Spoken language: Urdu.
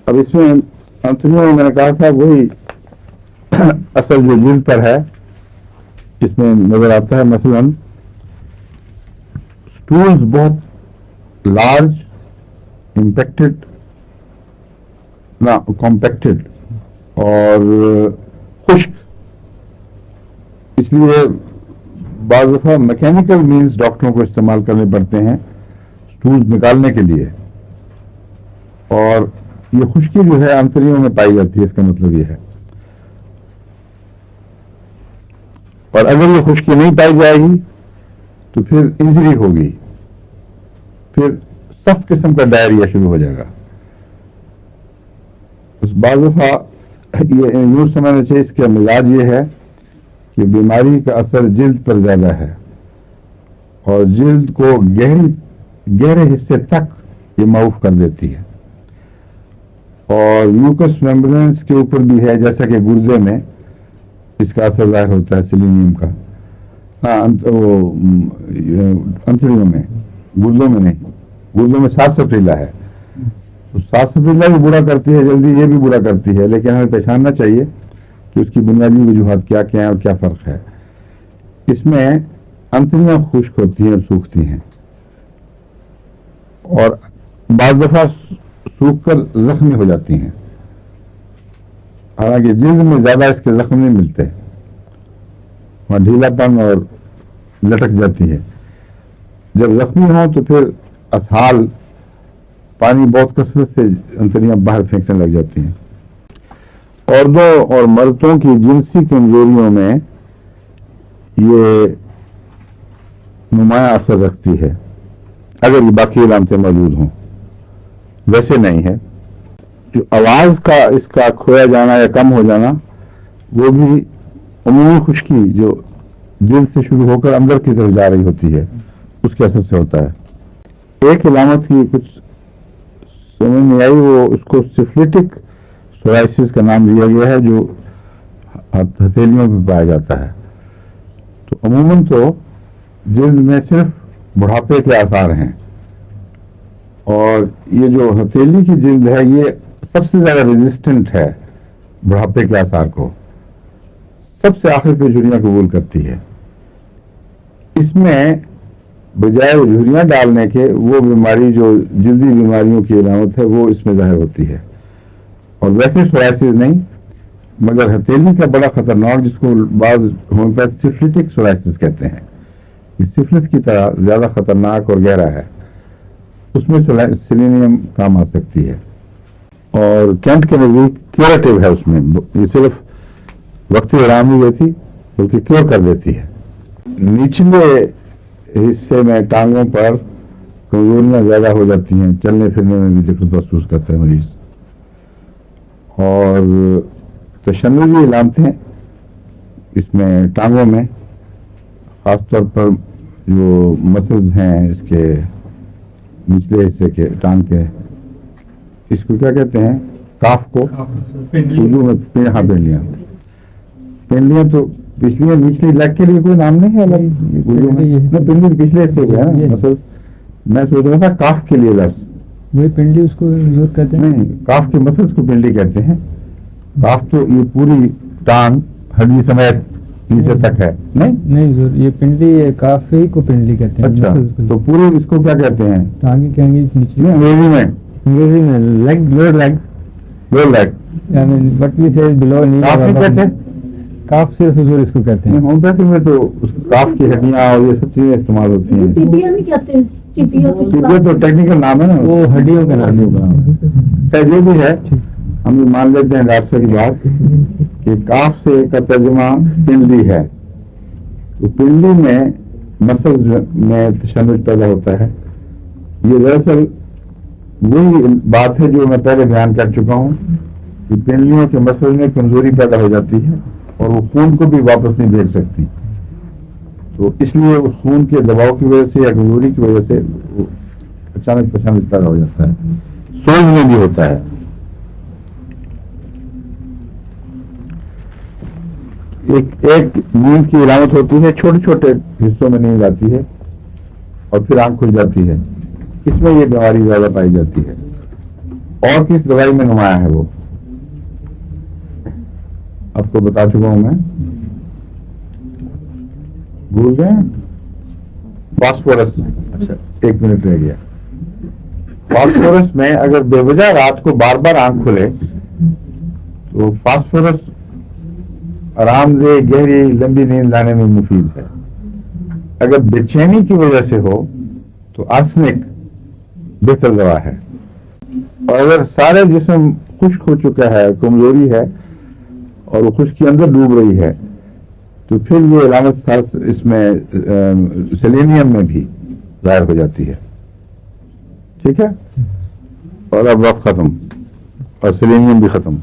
اب اس میں آنسریوں میں نے کہا تھا وہی اصل جو جلد پر ہے اس میں نظر آتا ہے. مثلاً اسٹولز بہت لارج امپیکٹڈ نہ کمپیکٹڈ اور خشک، اس لیے بعض دفعہ میکینیکل مینز ڈاکٹروں کو استعمال کرنے پڑتے ہیں اسٹولز نکالنے کے لیے. اور یہ خشکی جو ہے آنسریوں میں پائی جاتی ہے، اس کا مطلب یہ ہے. اور اگر یہ خشکی نہیں پائی جائے گی تو پھر انجری ہوگی، پھر سخت قسم کا ڈائریا شروع ہو جائے گا. بعض دفعہ یہ یوں سمجھنا چاہیے اس کا مزاج یہ ہے کہ بیماری کا اثر جلد پر زیادہ ہے اور جلد کو گہرے حصے تک یہ معاف کر دیتی ہے. اور میوکس میمبرینز کے اوپر بھی ہے، جیسا کہ گردے میں اس کا اثر ظاہر ہوتا ہے سیلینیم کا. ہاں انتڑیوں میں، گردوں میں نہیں. گردوں میں سات سپریلا ہے، تو سات سپریلا بھی برا کرتی ہے جلدی، یہ بھی برا کرتی ہے، لیکن ہمیں پہچاننا چاہیے کہ اس کی بنیادی وجوہات کیا کیا ہیں اور کیا فرق ہے. اس میں انتڑیاں خشک ہوتی ہیں اور سوکھتی ہیں، اور بعض دفعہ سوکھ کر زخمی ہو جاتی ہیں. حالانکہ جلد میں زیادہ اس کے زخم نہیں ملتے، وہاں ڈھیلا پن اور لٹک جاتی ہے. جب زخمی ہوں تو پھر اسہال پانی بہت کثرت سے انتڑیاں باہر پھینکنے لگ جاتی ہیں. عورتوں اور مردوں کی جنسی کمزوریوں میں یہ نمایاں اثر رکھتی ہے اگر یہ باقی علامتیں موجود ہوں. ویسے نہیں ہے. جو آواز کا اس کا کھویا جانا یا کم ہو جانا وہ بھی عمومی خشکی جو جلد سے شروع ہو کر اندر کی طرف جا رہی ہوتی ہے اس کے اثر سے ہوتا ہے. ایک علامت کی کچھ سمجھ میں آئی، وہ اس کو سفلٹک سورائسس کا نام دیا گیا ہے، جو ہتھیلیوں میں پایا جاتا ہے. تو عموماً تو جلد میں صرف بڑھاپے کے آثار ہیں، اور یہ جو ہتھیلی کی جلد ہے یہ سب سے زیادہ ریزسٹنٹ ہے بڑھاپے کے آثار کو، سب سے آخر پہ جھریاں قبول کرتی ہے. اس میں بجائے جھریاں ڈالنے کے وہ بیماری جو جلدی بیماریوں کی علامت ہے وہ اس میں ظاہر ہوتی ہے. اور ویسے سورائسس نہیں، مگر ہتھیلی کا بڑا خطرناک، جس کو بعض ہومیوپیتھ سفلٹک سورائسس کہتے ہیں، یہ سفلس کی طرح زیادہ خطرناک اور گہرا ہے، اس میں سیلینیم کام آ سکتی ہے. اور کینٹ کے نزدیک کیوریٹو ہے، اس میں یہ صرف وقتی آرام نہیں دیتی بلکہ کیور کر دیتی ہے. نچلے حصے میں ٹانگوں پر کمزوریاں زیادہ ہو جاتی ہیں، چلنے پھرنے میں بھی دقت محسوس کرتا ہے مریض. اور تشنجی علامتیں اس میں ٹانگوں میں خاص طور پر جو مسلز ہیں اس کے نچلے حصے کے ٹانگ کے، اس کو کیا کہتے ہیں، کاف کو اردو میں پنڈلیاں تو پچھلی نچلی لیگ کے لیے کوئی نام نہیں ہے اردو میں، پنڈلی پچھلے حصے کو ہے نا مسلز. میں سوچ رہا تھا کاف کے لیے لفظ، وہی پنڈلی اس کو زور کہتے ہیں. نہیں، کاف کے مسلز کو پنڈلی کہتے ہیں. کاف تو یہ پوری ٹانگ ہڈی سمیت نیچے تک ہے. نہیں زور، یہ پنڈلی کاف ہی کو پنڈلی کہتے ہیں. اچھا، تو پورے اس کو کیا کہتے ہیں؟ ٹانگیں کہیں گے نیچے. انگریزی میں leg, lower leg, but we say blow نہیں کہتے ہیں. کاف صرف حضور اس کو کہتے ہیں. ہومیوپیتھی میں تو کاف کی ہڈیاں اور یہ سب چیزیں استعمال ہوتی ہیں. چپیاں نہیں کہتے ہیں، چپیاں تو ٹیکنیکل نام ہے نا، وہ ہڈیوں کا نام ہے. یہ بھی ہے، ہم یہ مان لیتے ہیں ڈاکٹر صاحب کی بات کہ کاف سے کا ترجمہ پنڈلی ہے. تو پنڈلی میں مسلز میں تشنج پیدا ہوتا ہے. یہ دراصل وہی بات ہے جو میں پہلے بیان کر چکا ہوں کہ پنڈلیوں کے مسلز میں کمزوری پیدا ہو جاتی ہے اور وہ خون کو بھی واپس نہیں بھیج سکتی. تو اس لیے اس خون کے دباؤ کی وجہ سے یا کمزوری کی وجہ سے وہ اچانک تشنج پیدا ہو جاتا ہے. سوج میں بھی ہوتا ہے. ایک نیند کی علامت ہوتی ہے، چھوٹے چھوٹے حصوں میں نیند آتی ہے اور پھر آنکھ کھل جاتی ہے. اس میں یہ بیماری زیادہ پائی جاتی ہے. اور کس دوائی میں نمایاں ہے وہ آپ کو بتا چکا ہوں میں, بھول گئے. فاسفورس, اچھا 1 منٹ رہ گیا. فاسفورس میں اگر بے وجہ رات کو بار بار آنکھ کھلے تو فاسفورس آرام دہ گہری لمبی نیند لانے میں مفید ہے. اگر بے چینی کی وجہ سے ہو تو آرسنک بہتر دوا ہے. اور اگر سارے جسم خشک ہو چکا ہے, کمزوری ہے اور وہ خشکی اندر ڈوب رہی ہے تو پھر یہ علامت اس میں سیلینیم میں بھی ظاہر ہو جاتی ہے. ٹھیک ہے, اور اب وقت ختم اور سیلینیم بھی ختم.